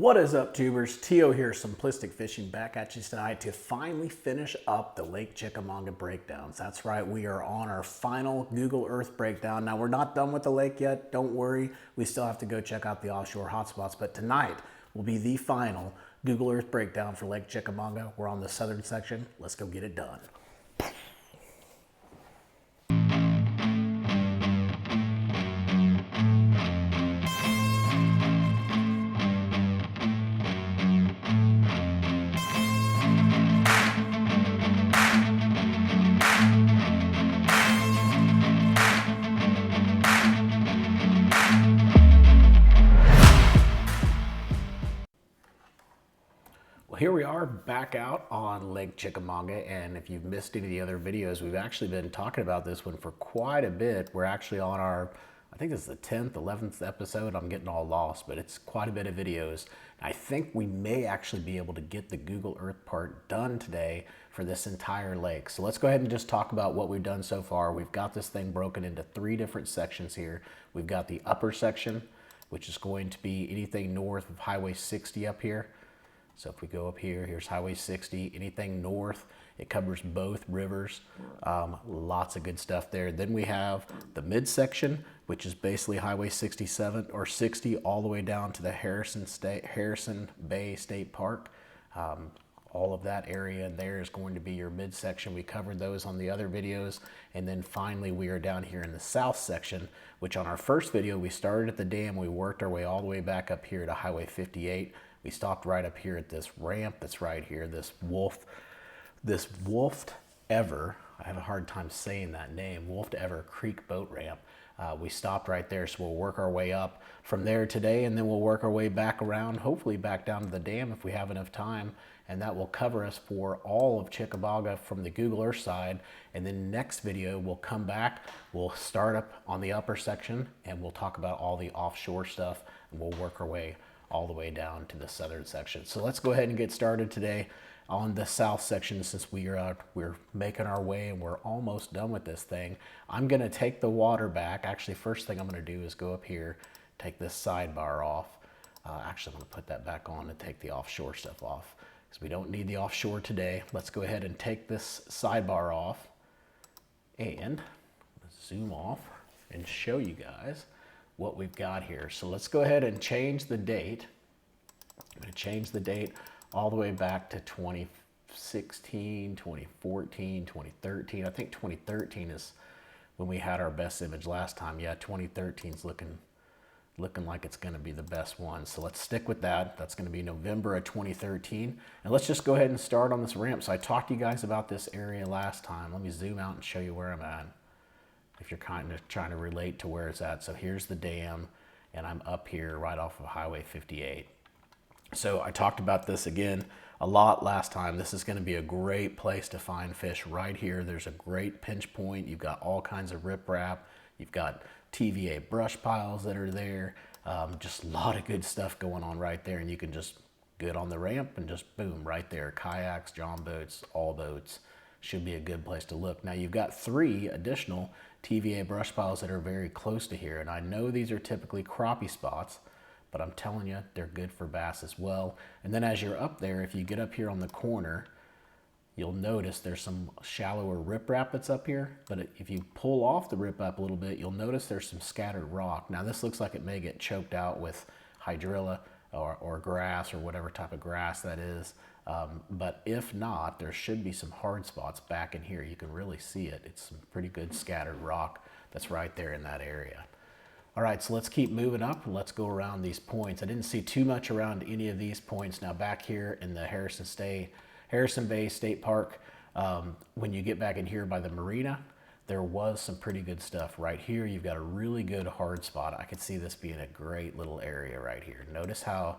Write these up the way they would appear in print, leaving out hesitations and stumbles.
What is up, tubers? Tio here, Simplistic Fishing, back at you tonight to finally finish up the Lake Chickamauga breakdowns. That's right, we are on our final Google Earth breakdown. Now, we're not done with the lake yet, don't worry. We still have to go check out the offshore hotspots, but tonight will be the final Google Earth breakdown for Lake Chickamauga. We're on the southern section. Let's go get it done. Here we are back out on Lake Chickamauga, and if you've missed any of the other videos, we've actually been talking about this one for quite a bit. We're actually on our, I think this is the 10th, 11th episode. I'm getting all lost, but it's quite a bit of videos. I think we may actually be able to get the Google Earth part done today for this entire lake. So let's go ahead and just talk about what we've done so far. We've got this thing broken into 3 different sections here. We've got the upper section, which is going to be anything north of Highway 60 up here. So if we go up here, here's Highway 60, anything north, it covers both rivers. Lots of good stuff there. Then we have the midsection, which is basically Highway 67 or 60 all the way down to the Harrison Bay State Park. All of that area there is going to be your midsection. We covered those on the other videos. And then finally, we are down here in the south section, which on our first video, we started at the dam. We worked our way all the way back up here to Highway 58. We stopped right up here at this ramp that's right here, this Wolfed Ever, I have a hard time saying that name, Wolfed Ever Creek boat ramp. We stopped right there, so we'll work our way up from there today, and then we'll work our way back around, hopefully back down to the dam if we have enough time, and that will cover us for all of Chickamauga from the Google Earth side. And then next video, we'll come back, we'll start up on the upper section, and we'll talk about all the offshore stuff, and we'll work our way all the way down to the southern section. So let's go ahead and get started today on the south section, since we're making our way and we're almost done with this thing. I'm gonna take the water back. Actually, first thing I'm gonna do is go up here, take this sidebar off. Actually, I'm gonna put that back on and take the offshore stuff off, because we don't need the offshore today. Let's go ahead and take this sidebar off and zoom off and show you guys what we've got here. So let's go ahead and change the date. I'm going to change the date all the way back to 2016, 2014, 2013. I think 2013 is when we had our best image last time. Yeah, 2013 is looking like it's going to be the best one. So let's stick with that. That's going to be November of 2013. And let's just go ahead and start on this ramp. So I talked to you guys about this area last time. Let me zoom out and show you where I'm at, if you're kind of trying to relate to where it's at. So here's the dam, and I'm up here right off of Highway 58. So I talked about this again a lot last time. This is going to be a great place to find fish right here. There's a great pinch point. You've got all kinds of riprap. You've got TVA brush piles that are there. Just a lot of good stuff going on right there, and you can just get on the ramp and just boom, right there. Kayaks, john boats, all boats. Should be a good place to look. Now you've got 3 additional TVA brush piles that are very close to here, and I know these are typically crappie spots, but I'm telling you, they're good for bass as well. And then as you're up there, if you get up here on the corner, you'll notice there's some shallower riprap that's up here, but if you pull off the riprap a little bit, you'll notice there's some scattered rock. Now this looks like it may get choked out with hydrilla or grass or whatever type of grass that is. But if not, there should be some hard spots back in here. You can really see it. It's some pretty good scattered rock that's right there in that area. All right, so let's keep moving up and let's go around these points. I didn't see too much around any of these points. Now back here in the Harrison Bay State Park, when you get back in here by the marina, there was some pretty good stuff right here. You've got a really good hard spot. I could see this being a great little area right here. Notice how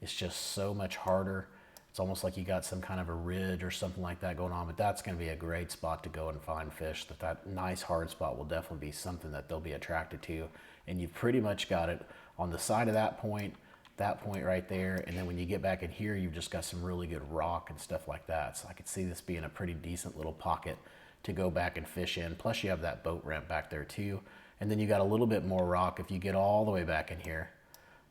it's just so much harder. It's almost like you got some kind of a ridge or something like that going on, but that's going to be a great spot to go and find fish. That nice hard spot will definitely be something that they'll be attracted to. And you've pretty much got it on the side of that point right there. And then when you get back in here, you've just got some really good rock and stuff like that. So I could see this being a pretty decent little pocket to go back and fish in. Plus you have that boat ramp back there too. And then you got a little bit more rock if you get all the way back in here.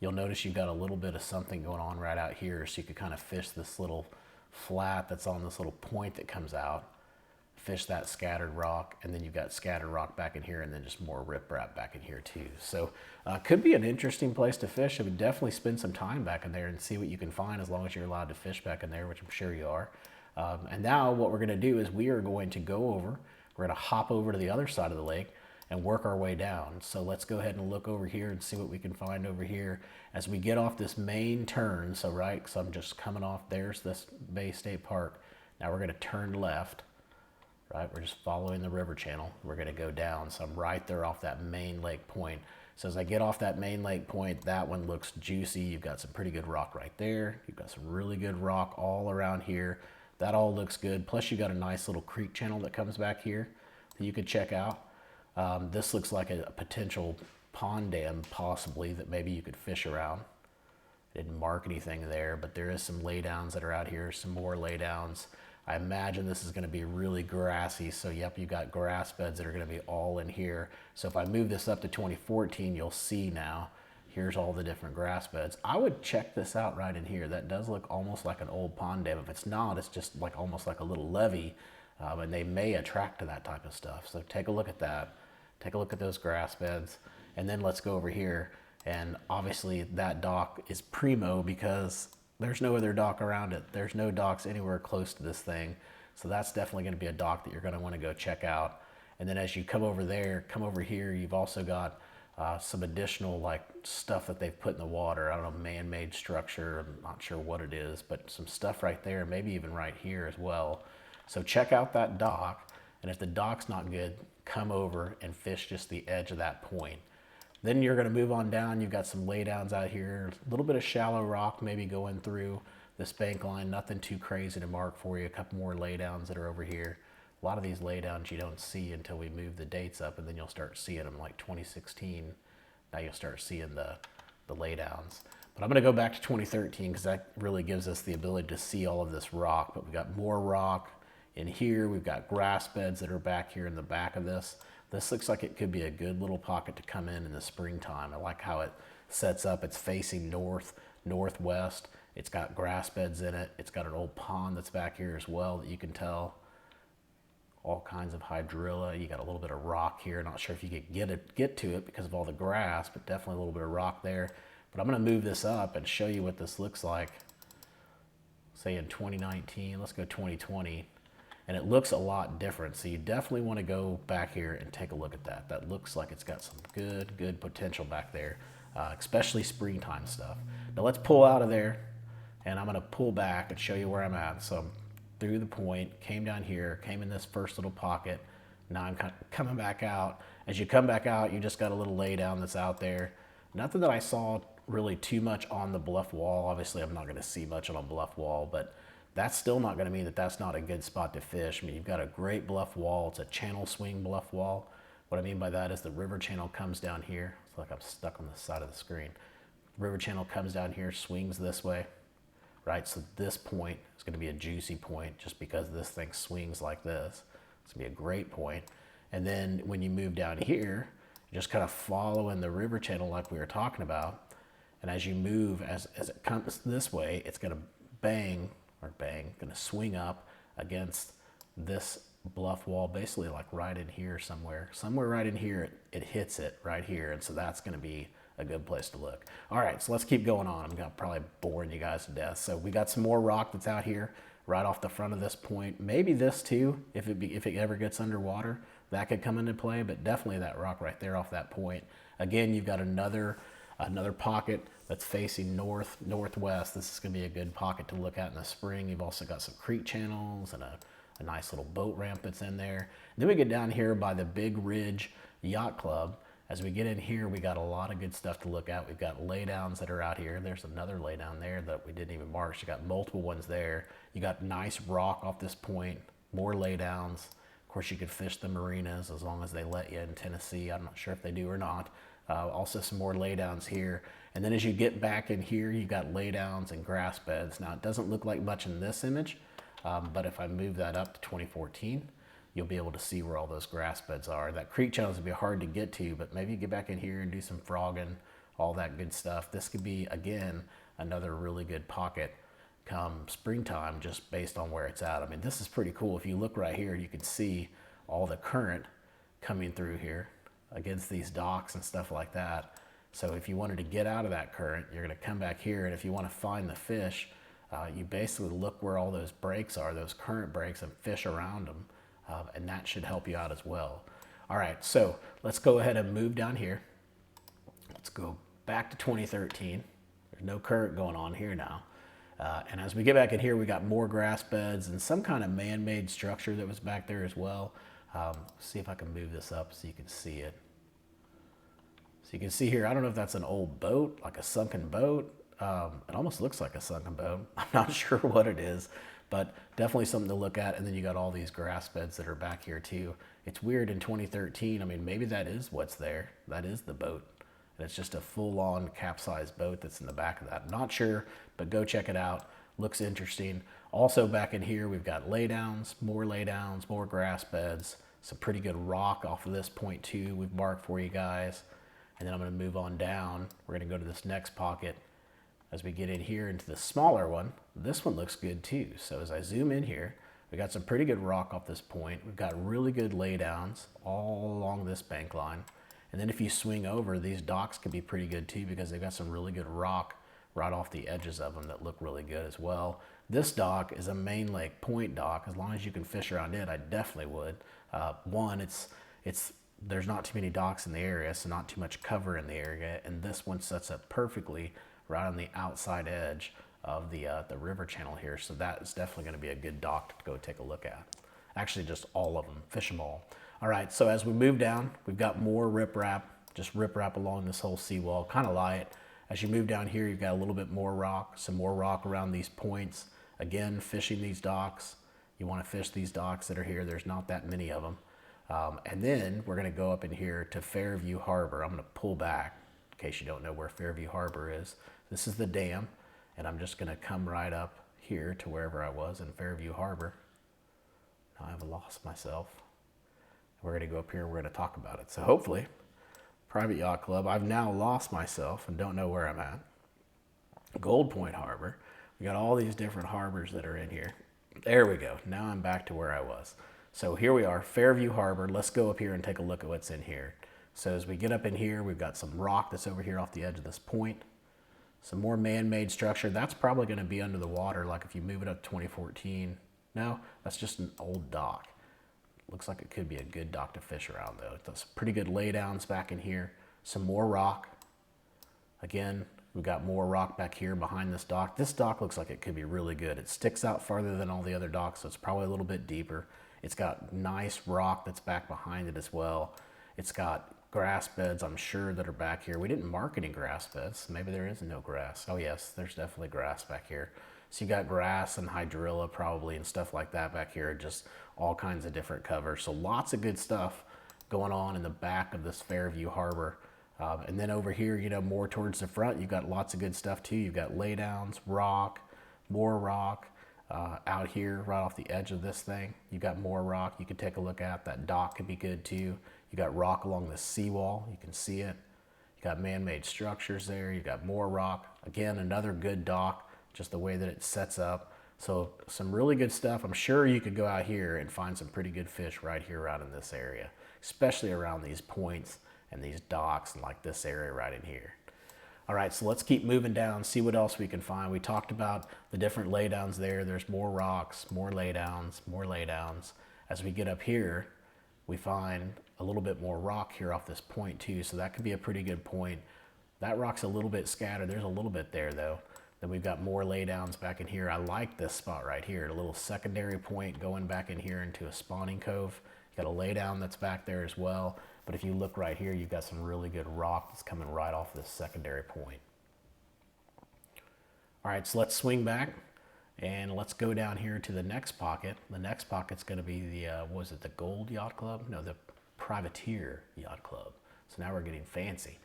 you'll notice you've got a little bit of something going on right out here, so you could kind of fish this little flat that's on this little point that comes out, fish that scattered rock, and then you've got scattered rock back in here, and then just more riprap back in here too. So could be an interesting place to fish. I would definitely spend some time back in there and see what you can find, as long as you're allowed to fish back in there, which I'm sure you are. And now what we're going to do is we are going to go over, we're going to hop over to the other side of the lake and work our way down. So let's go ahead and look over here and see what we can find over here as we get off this main turn. So right, so I'm just coming off, there's this Bay State Park. Now we're going to turn left, right? We're just following the river channel. We're going to go down. So I'm right there off that main lake point. So as I get off that main lake point, that one looks juicy. You've got some pretty good rock right there. You've got some really good rock all around here. That all looks good. Plus you got a nice little creek channel that comes back here that you could check out. This looks like a potential pond dam possibly that maybe you could fish around. Didn't mark anything there, but there is some laydowns that are out here, some more laydowns. I imagine this is going to be really grassy. So yep, you got grass beds that are going to be all in here. So if I move this up to 2014, you'll see now, here's all the different grass beds. I would check this out right in here. That does look almost like an old pond dam. If it's not, it's just like almost like a little levee, and they may attract to that type of stuff. So take a look at that. Take a look at those grass beds, and then let's go over here. And obviously that dock is primo because there's no other dock around it. There's no docks anywhere close to this thing. So that's definitely going to be a dock that you're going to want to go check out. And then as you come over there, come over here, you've also got some additional like stuff that they've put in the water. I don't know, man-made structure. I'm not sure what it is, but some stuff right there, maybe even right here as well. So check out that dock. And if the dock's not good, come over and fish just the edge of that point. Then you're going to move on down. You've got some laydowns out here, a little bit of shallow rock maybe going through this bank line, nothing too crazy to mark for you. A couple more laydowns that are over here. A lot of these laydowns you don't see until we move the dates up, and then you'll start seeing them like 2016. Now you'll start seeing the laydowns. But I'm going to go back to 2013 because that really gives us the ability to see all of this rock. But we've got more rock in here. We've got grass beds that are back here in the back of this. This looks like it could be a good little pocket to come in the springtime. I like how it sets up. It's facing north, northwest. It's got grass beds in it. It's got an old pond that's back here as well that you can tell. All kinds of hydrilla. You got a little bit of rock here. Not sure if you could get to it because of all the grass, but definitely a little bit of rock there. But I'm going to move this up and show you what this looks like. Say in 2019, let's go 2020. And it looks a lot different. So you definitely want to go back here and take a look at that. That looks like it's got some good potential back there, especially springtime stuff. Now let's pull out of there, and I'm going to pull back and show you where I'm at. So I'm through the point, came down here, came in this first little pocket. Now I'm coming back out. As you come back out, you just got a little laydown that's out there. Nothing that I saw really too much on the bluff wall. Obviously, I'm not going to see much on a bluff wall, but that's still not going to mean that that's not a good spot to fish. I mean, you've got a great bluff wall. It's a channel swing bluff wall. What I mean by that is the river channel comes down here. It's like I'm stuck on the side of the screen. River channel comes down here, swings this way, right? So this point is going to be a juicy point just because this thing swings like this. It's going to be a great point. And then when you move down here, you're just kind of following the river channel like we were talking about. And as you move, as it comes this way, it's going to going to swing up against this bluff wall, basically like right in here somewhere right in here, it hits it right here. And so that's going to be a good place to look. All right, so let's keep going on. I'm probably boring you guys to death. So we got some more rock that's out here right off the front of this point. Maybe this too, if it ever gets underwater, that could come into play, but definitely that rock right there off that point. Again, you've got another pocket that's facing northwest. This is going to be a good pocket to look at in the spring. You've also got some creek channels and a nice little boat ramp that's in there. And then we get down here by the Big Ridge Yacht Club. As we get in here, we got a lot of good stuff to look at. We've got laydowns that are out here. There's another laydown there that we didn't even mark. So you got multiple ones there. You got nice rock off this point, more laydowns. Of course, you could fish the marinas as long as they let you in Tennessee. I'm not sure if they do or not. Also some more laydowns here. And then as you get back in here, you've got laydowns and grass beds. Now, it doesn't look like much in this image, but if I move that up to 2014, you'll be able to see where all those grass beds are. That creek channel is going to be hard to get to, but maybe you get back in here and do some frogging all that good stuff. This could be, again, another really good pocket come springtime, just based on where it's at. I mean, this is pretty cool. If you look right here, you can see all the current coming through here against these docks and stuff like that. So if you wanted to get out of that current, you're going to come back here, and if you want to find the fish, you basically look where all those breaks are, those current breaks, and fish around them, and that should help you out as well. All right, so let's go ahead and move down here. Let's go back to 2013. There's no current going on here now. And as we get back in here, we got more grass beds and some kind of man-made structure that was back there as well. See if I can move this up so you can see it. So you can see here, I don't know if that's an old boat, like a sunken boat. It almost looks like a sunken boat. I'm not sure what it is, but definitely something to look at. And then you got all these grass beds that are back here too. It's weird in 2013. I mean, maybe that is what's there. That is the boat. And it's just a full-on capsized boat that's in the back of that. Not sure, but go check it out. Looks interesting. Also back in here, we've got laydowns, more grass beds, some pretty good rock off of this point too. We've marked for you guys. And then I'm going to move on down. We're going to go to this next pocket. As we get in here into the smaller one, this one looks good too. So as I zoom in here, we got some pretty good rock off this point. We've got really good laydowns all along this bank line. And then if you swing over, these docks can be pretty good too, because they've got some really good rock right off the edges of them that look really good as well. This dock is a main lake point dock. As long as you can fish around it, I definitely would. One, there's not too many docks in the area, so not too much cover in the area. And this one sets up perfectly right on the outside edge of the river channel here. So that is definitely going to be a good dock to go take a look at. Actually, just all of them, fish them all. All right, so as we move down, we've got more riprap, just riprap along this whole seawall, kind of light. As you move down here, you've got a little bit more rock, some more rock around these points. Again, fishing these docks. You want to fish these docks that are here. There's not that many of them. And then we're going to go up in here to Fairview Harbor. I'm going to pull back in case you don't know where Fairview Harbor is. This is the dam, and I'm just going to come right up here to wherever I was in Fairview Harbor. Now I've lost myself. We're going to go up here and we're going to talk about it. So hopefully, Private Yacht Club, I've now lost myself and don't know where I'm at. Gold Point Harbor. We got all these different harbors that are in here. There we go. Now I'm back to where I was. So here we are, Fairview Harbor. Let's go up here and take a look at what's in here. So as we get up in here, we've got some rock that's over here off the edge of this point. Some more man-made structure. That's probably going to be under the water, like if you move it up 2014. No, that's just an old dock. Looks like it could be a good dock to fish around though. There's pretty good laydowns back in here. Some more rock. Again, we've got more rock back here behind this dock. This dock looks like it could be really good. It sticks out farther than all the other docks, so it's probably a little bit deeper. It's got nice rock that's back behind it as well. It's got grass beds, I'm sure, that are back here. We didn't mark any grass beds. Maybe there is no grass. Oh yes, there's definitely grass back here. So you got grass and hydrilla probably and stuff like that back here, just all kinds of different cover. So lots of good stuff going on in the back of this Fairview Harbor. And then over here, you know, more towards the front, you've got lots of good stuff too. You've got laydowns, rock, more rock. Out here, right off the edge of this thing, you got more rock you could take a look at. That dock could be good too. You got rock along the seawall, you can see it. You got man-made structures there. You got more rock. Again, another good dock, just the way that it sets up. So some really good stuff. I'm sure you could go out here and find some pretty good fish right here out in this area, especially around these points and these docks and like this area right in here. All right, so let's keep moving down, see what else we can find. We talked about the different laydowns there. There's more rocks, more laydowns, more laydowns. As we get up here, we find a little bit more rock here off this point too, so that could be a pretty good point. That rock's a little bit scattered. There's a little bit there though. Then we've got more laydowns back in here. I like this spot right here, a little secondary point going back in here into a spawning cove. You got a laydown that's back there as well. But if you look right here, you've got some really good rock that's coming right off this secondary point. All right, so let's swing back and let's go down here to the next pocket. The next pocket's gonna be the, was it the Gold Yacht Club? No, the Privateer Yacht Club. So now we're getting fancy.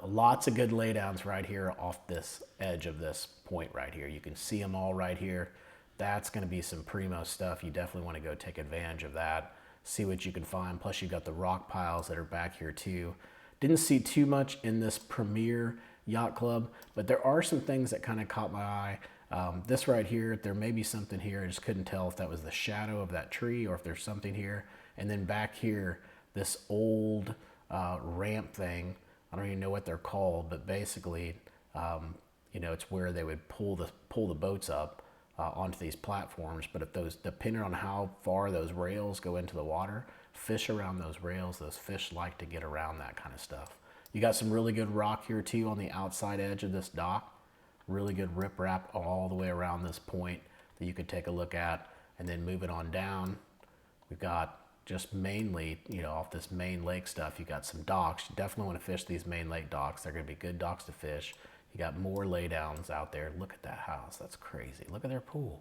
Lots of good laydowns right here off this edge of this point right here. You can see them all right here. That's gonna be some primo stuff. You definitely wanna go take advantage of that. See what you can find. Plus you've got the rock piles that are back here too. Didn't see too much in this Premier Yacht Club, but there are some things that kind of caught my eye. This right here, there may be something here. I just couldn't tell if that was the shadow of that tree or if there's something here. And then back here, this old ramp thing, I don't even know what they're called, but basically, you know, it's where they would pull the boats up onto these platforms. But if those, depending on how far those rails go into the water, fish around those rails, those fish like to get around that kind of stuff. You got some really good rock here too on the outside edge of this dock. Really good riprap all the way around this point that you could take a look at. And then moving on down, we've got just mainly, you know, off this main lake stuff, you got some docks. You definitely want to fish these main lake docks. They're going to be good docks to fish. You got more laydowns out there. Look at that house. That's crazy. Look at their pool.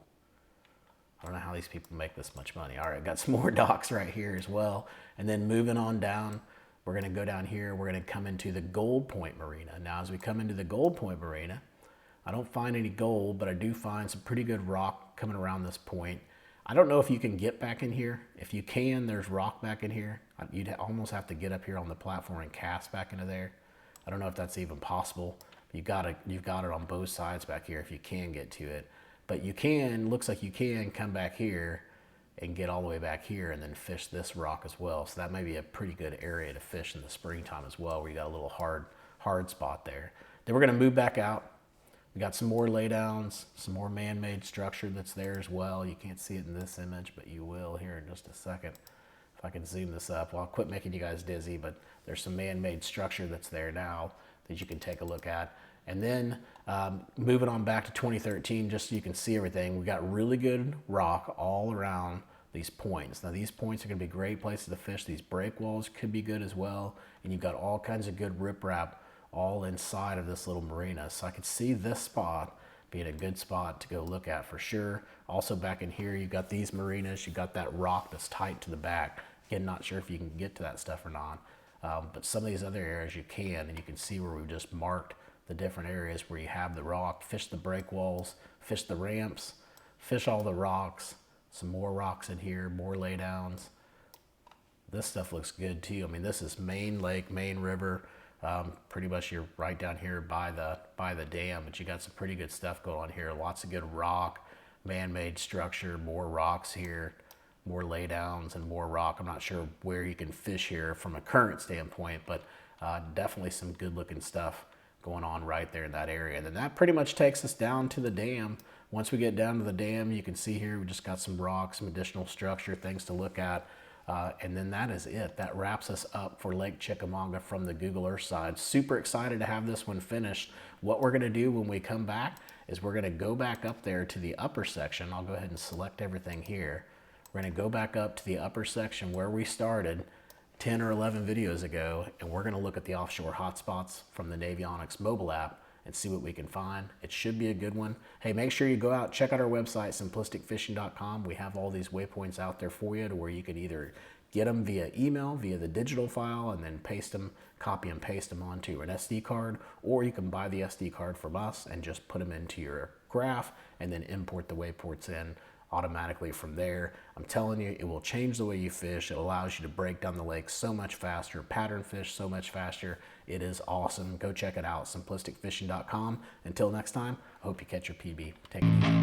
I don't know how these people make this much money. All right, got some more docks right here as well. And then moving on down, we're going to go down here. We're going to come into the Gold Point Marina. Now, as we come into the Gold Point Marina, I don't find any gold, but I do find some pretty good rock coming around this point. I don't know if you can get back in here. If you can, there's rock back in here. You'd almost have to get up here on the platform and cast back into there. I don't know if that's even possible. You've got it on both sides back here if you can get to it. But you can, looks like you can come back here and get all the way back here and then fish this rock as well. So that may be a pretty good area to fish in the springtime as well, where you got a little hard spot there. Then we're gonna move back out. We got some more laydowns, some more man-made structure that's there as well. You can't see it in this image, but you will here in just a second. If I can zoom this up, well, I'll quit making you guys dizzy, but there's some man-made structure that's there now that you can take a look at. And then moving on back to 2013, just so you can see everything, we got really good rock all around these points. Now these points are gonna be great places to fish. These break walls could be good as well. And you've got all kinds of good riprap all inside of this little marina. So I could see this spot being a good spot to go look at for sure. Also back in here, you've got these marinas, you've got that rock that's tight to the back. Again, not sure if you can get to that stuff or not. But some of these other areas you can, and you can see where we've just marked the different areas where you have the rock. Fish the break walls, fish the ramps, fish all the rocks. Some more rocks in here, more laydowns. This stuff looks good too. I mean, this is main lake, main river. Pretty much you're right down here by the dam, but you got some pretty good stuff going on here. Lots of good rock, man-made structure, more rocks here, more laydowns and more rock. I'm not sure where you can fish here from a current standpoint, but definitely some good looking stuff going on right there in that area. And then that pretty much takes us down to the dam. Once we get down to the dam, you can see here we just got some rocks, some additional structure, things to look at. And then that is it. That wraps us up for Lake Chickamauga from the Google Earth side. Super excited to have this one finished. What we're gonna do when we come back is we're gonna go back up there to the upper section. I'll go ahead and select everything here. We're gonna go back up to the upper section where we started 10 or 11 videos ago, and we're gonna look at the offshore hotspots from the Navionics mobile app and see what we can find. It should be a good one. Hey, make sure you go out, check out our website, simplisticfishing.com. We have all these waypoints out there for you to where you can either get them via email, via the digital file, and then paste them, copy and paste them onto an SD card, or you can buy the SD card from us and just put them into your graph and then import the waypoints in automatically from there. I'm telling you, it will change the way you fish. It allows you to break down the lake so much faster, pattern fish so much faster. It is awesome. Go check it out, simplisticfishing.com. Until next time, I hope you catch your PB. Take it easy.